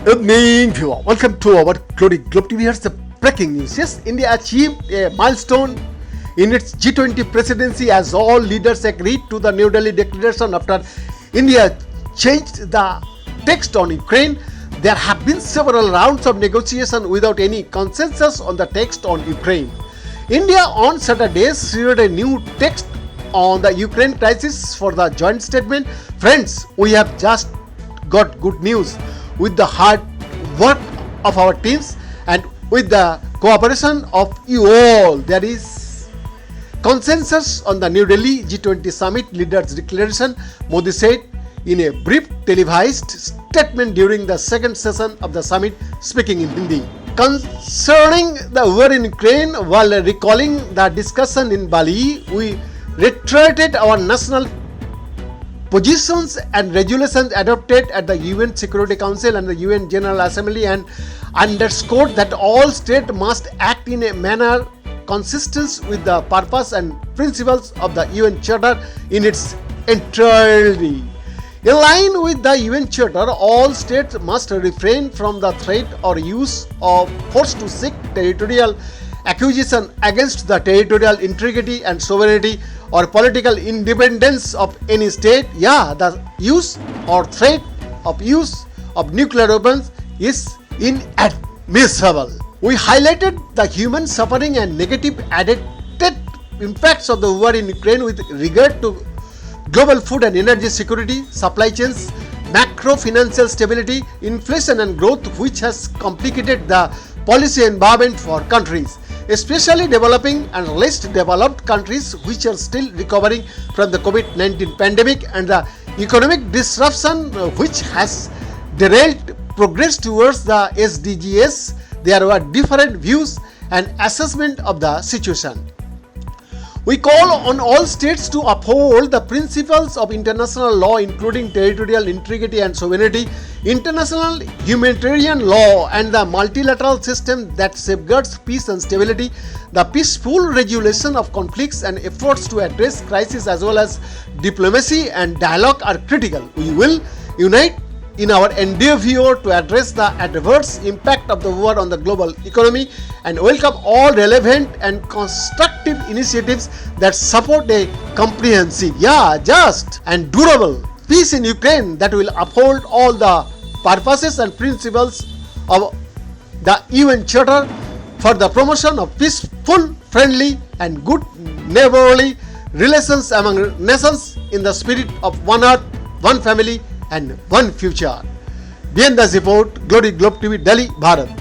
Evening viewer, welcome to our Globe TV. Here's the breaking news. Yes, India achieved a milestone in its G20 presidency as all leaders agreed to the New Delhi declaration after India changed the text on Ukraine. There have been several rounds of negotiation without any consensus on the text on Ukraine. India on Saturday shared a new text on the Ukraine crisis for the joint statement. Friends, we have just got good news. With the hard work of our teams and with the cooperation of you all, there is consensus on the New Delhi G20 summit leaders declaration, Modi said in a brief televised statement during the second session of the summit, speaking in Hindi. Concerning the war in Ukraine, while recalling the discussion in Bali, we reiterated our national positions and resolutions adopted at the UN Security Council and the UN General Assembly and underscored that all states must act in a manner consistent with the purpose and principles of the UN Charter in its entirety. In line with the UN Charter, all states must refrain from the threat or use of force to seek territorial acquisition against the territorial integrity and sovereignty or political independence of any state. The use or threat of use of nuclear weapons is inadmissible. We highlighted the human suffering and negative added impacts of the war in Ukraine with regard to global food and energy security, supply chains, macro financial stability, inflation and growth, which has complicated the policy environment for countries, especially developing and less developed countries which are still recovering from the COVID-19 pandemic and the economic disruption which has derailed progress towards the SDGs. There were different views and assessment of the situation. We call on all states to uphold the principles of international law, including territorial integrity and sovereignty, international humanitarian law, and the multilateral system that safeguards peace and stability. The peaceful resolution of conflicts and efforts to address crises as well as diplomacy and dialogue are critical. We will unite in our endeavor to address the adverse impact of the war on the global economy and welcome all relevant and constructive initiatives that support a comprehensive, just and durable peace in Ukraine that will uphold all the purposes and principles of the UN Charter for the promotion of peaceful, friendly and good neighborly relations among nations in the spirit of one earth, one family and one future. Behind the report, Globe TV, Delhi, Bharat.